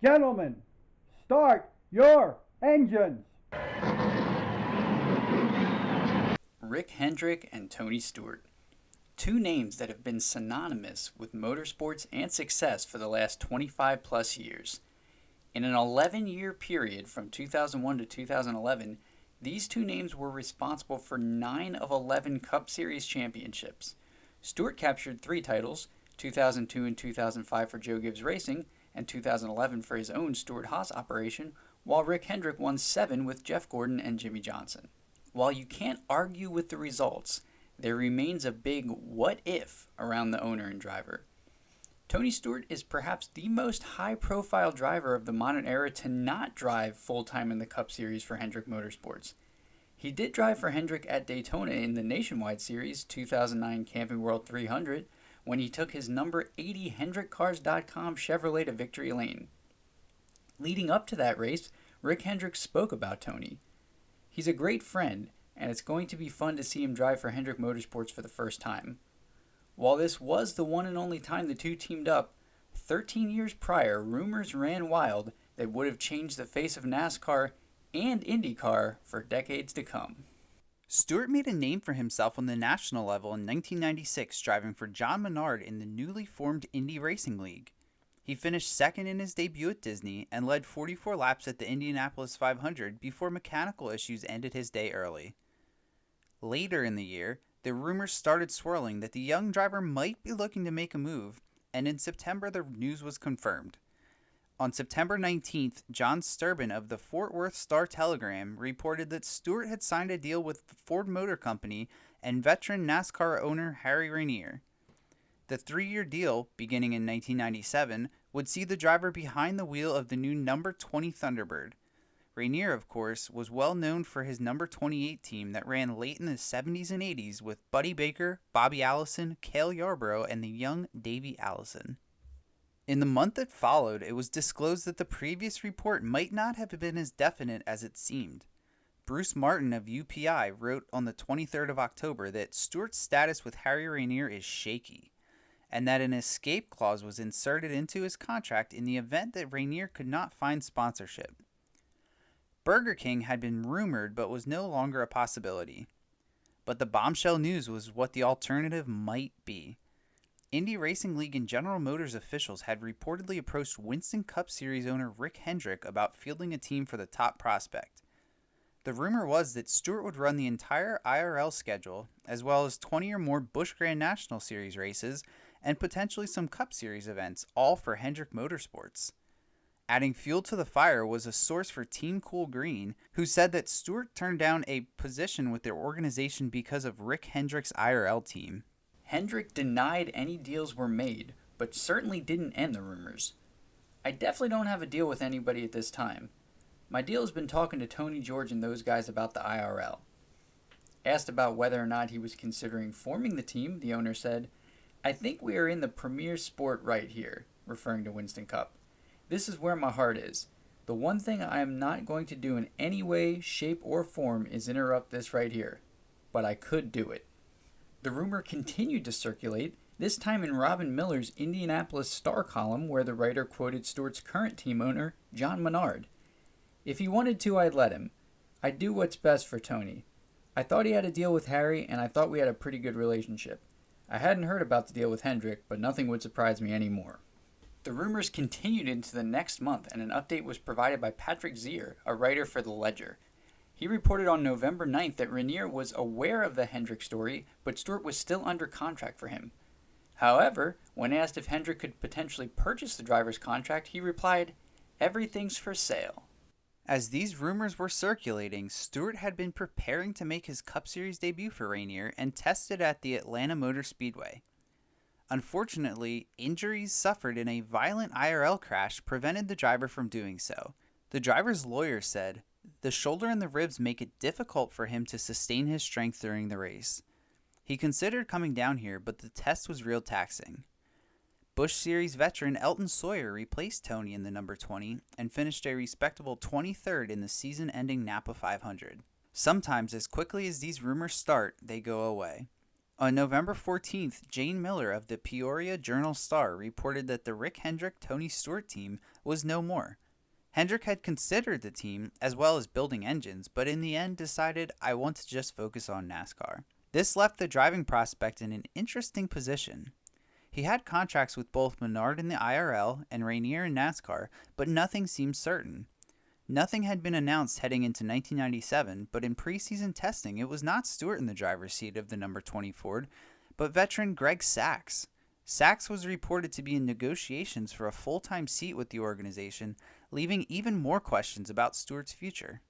Gentlemen, start your engines. Rick Hendrick and Tony Stewart. Two names that have been synonymous with motorsports and success for the last 25 plus years. In an 11-year period from 2001 to 2011, these two names were responsible for 9 of 11 Cup Series championships. Stewart captured 3 titles, 2002 and 2005 for Joe Gibbs Racing, and 2011 for his own Stewart-Haas operation, while Rick Hendrick won 7 with Jeff Gordon and Jimmy Johnson. While you can't argue with the results, there remains a big what if around the owner and driver. Tony Stewart is perhaps the most high-profile driver of the modern era to not drive full-time in the Cup Series for Hendrick Motorsports. He did drive for Hendrick at Daytona in the Nationwide Series 2009 Camping World 300 when he took his number 80 HendrickCars.com Chevrolet to victory lane. Leading up to that race, Rick Hendrick spoke about Tony. He's a great friend, and it's going to be fun to see him drive for Hendrick Motorsports for the first time. While this was the one and only time the two teamed up, 13 years prior, rumors ran wild that would have changed the face of NASCAR and IndyCar for decades to come. Stewart made a name for himself on the national level in 1996 driving for John Menard in the newly formed Indy Racing League. He finished second in his debut at Disney and led 44 laps at the Indianapolis 500 before mechanical issues ended his day early. Later in the year, the rumors started swirling that the young driver might be looking to make a move, and in September the news was confirmed. On September 19th, John Sturbin of the Fort Worth Star-Telegram reported that Stewart had signed a deal with Ford Motor Company and veteran NASCAR owner Harry Ranier. The 3-year deal, beginning in 1997, would see the driver behind the wheel of the new number 20 Thunderbird. Ranier, of course, was well known for his number 28 team that ran late in the 70s and 80s with Buddy Baker, Bobby Allison, Cale Yarborough, and the young Davey Allison. In the month that followed, it was disclosed that the previous report might not have been as definite as it seemed. Bruce Martin of UPI wrote on the 23rd of October that Stewart's status with Harry Ranier is shaky, and that an escape clause was inserted into his contract in the event that Ranier could not find sponsorship. Burger King had been rumored but was no longer a possibility. But the bombshell news was what the alternative might be. Indy Racing League and General Motors officials had reportedly approached Winston Cup Series owner Rick Hendrick about fielding a team for the top prospect. The rumor was that Stewart would run the entire IRL schedule, as well as 20 or more Busch Grand National Series races, and potentially some Cup Series events, all for Hendrick Motorsports. Adding fuel to the fire was a source for Team Cool Green, who said that Stewart turned down a position with their organization because of Rick Hendrick's IRL team. Hendrick denied any deals were made, but certainly didn't end the rumors. I definitely don't have a deal with anybody at this time. My deal has been talking to Tony George and those guys about the IRL. Asked about whether or not he was considering forming the team, the owner said, "I think we are in the premier sport right here," referring to Winston Cup. "This is where my heart is. The one thing I am not going to do in any way, shape, or form is interrupt this right here. But I could do it." The rumor continued to circulate, this time in Robin Miller's Indianapolis Star column, where the writer quoted Stewart's current team owner, John Menard. "If he wanted to, I'd let him. I'd do what's best for Tony. I thought he had a deal with Harry, and I thought we had a pretty good relationship. I hadn't heard about the deal with Hendrick, but nothing would surprise me anymore." The rumors continued into the next month, and an update was provided by Patrick Zier, a writer for The Ledger. He reported on November 9th that Ranier was aware of the Hendrick story, but Stewart was still under contract for him. However, when asked if Hendrick could potentially purchase the driver's contract, he replied, "Everything's for sale." As these rumors were circulating, Stewart had been preparing to make his Cup Series debut for Ranier and tested at the Atlanta Motor Speedway. Unfortunately, injuries suffered in a violent IRL crash prevented the driver from doing so. The driver's lawyer said, "The shoulder and the ribs make it difficult for him to sustain his strength during the race. He considered coming down here, but the test was real taxing." Busch Series veteran Elton Sawyer replaced Tony in the number 20 and finished a respectable 23rd in the season-ending Napa 500. Sometimes, as quickly as these rumors start, they go away. On November 14th, Jane Miller of the Peoria Journal-Star reported that the Rick Hendrick Tony Stewart team was no more. Hendrick had considered the team, as well as building engines, but in the end decided, I want to just focus on NASCAR. This left the driving prospect in an interesting position. He had contracts with both Menard in the IRL and Rainier in NASCAR, but nothing seemed certain. Nothing had been announced heading into 1997, but in preseason testing it was not Stewart in the driver's seat of the number 20 Ford, but veteran Greg Sacks. Sacks was reported to be in negotiations for a full-time seat with the organization, leaving even more questions about Stewart's future.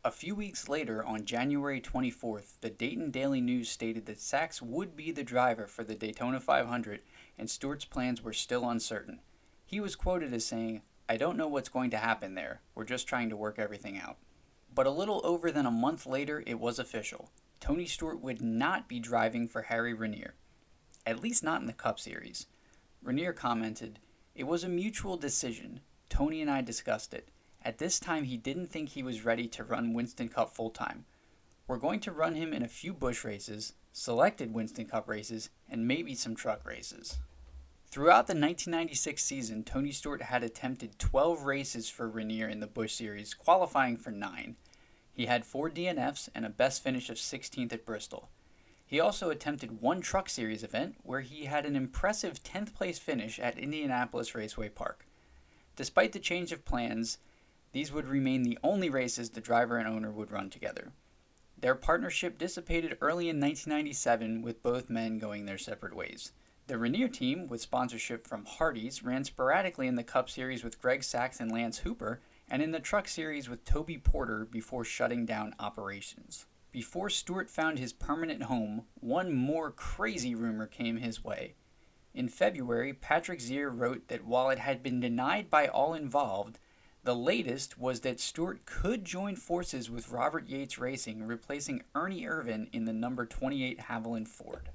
A few weeks later, on January 24th, the Dayton Daily News stated that Sacks would be the driver for the Daytona 500, and Stewart's plans were still uncertain. He was quoted as saying, "I don't know what's going to happen there. We're just trying to work everything out." But a little over than a month later, it was official. Tony Stewart would not be driving for Harry Rainier, at least not in the Cup Series. Rainier commented, "It was a mutual decision. Tony and I discussed it. At this time, he didn't think he was ready to run Winston Cup full-time. We're going to run him in a few Busch races, selected Winston Cup races, and maybe some truck races." Throughout the 1996 season, Tony Stewart had attempted 12 races for Rainier in the Busch Series, qualifying for 9. He had 4 DNFs and a best finish of 16th at Bristol. He also attempted 1 Truck Series event, where he had an impressive 10th place finish at Indianapolis Raceway Park. Despite the change of plans, these would remain the only races the driver and owner would run together. Their partnership dissipated early in 1997, with both men going their separate ways. The Rainier team, with sponsorship from Hardee's, ran sporadically in the Cup Series with Greg Sacks and Lance Hooper, and in the Truck Series with Toby Porter before shutting down operations. Before Stewart found his permanent home, one more crazy rumor came his way. In February, Patrick Zier wrote that while it had been denied by all involved, the latest was that Stewart could join forces with Robert Yates Racing, replacing Ernie Irvin in the number 28 Haviland Ford.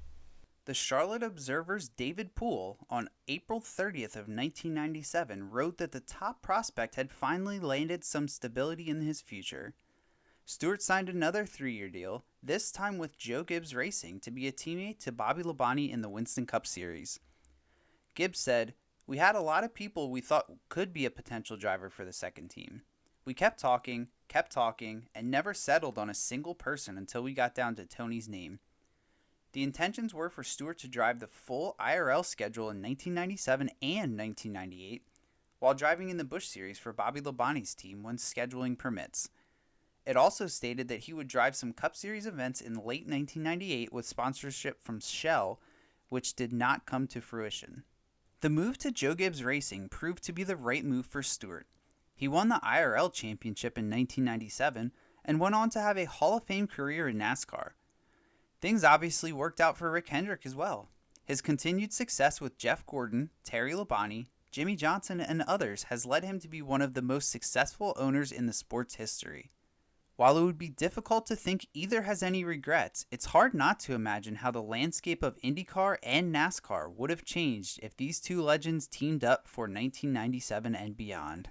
The Charlotte Observer's David Poole, on April 30th of 1997, wrote that the top prospect had finally landed some stability in his future. Stewart signed another 3-year deal, this time with Joe Gibbs Racing, to be a teammate to Bobby Labonte in the Winston Cup Series. Gibbs said, "We had a lot of people we thought could be a potential driver for the second team. We kept talking, and never settled on a single person until we got down to Tony's name. The intentions were for Stewart to drive the full IRL schedule in 1997 and 1998, while driving in the Busch Series for Bobby Labonte's team when scheduling permits. It also stated that he would drive some Cup Series events in late 1998 with sponsorship from Shell, which did not come to fruition." The move to Joe Gibbs Racing proved to be the right move for Stewart. He won the IRL championship in 1997 and went on to have a Hall of Fame career in NASCAR. Things obviously worked out for Rick Hendrick as well. His continued success with Jeff Gordon, Terry Labonte, Jimmy Johnson, and others has led him to be one of the most successful owners in the sport's history. While it would be difficult to think either has any regrets, it's hard not to imagine how the landscape of IndyCar and NASCAR would have changed if these two legends teamed up for 1997 and beyond.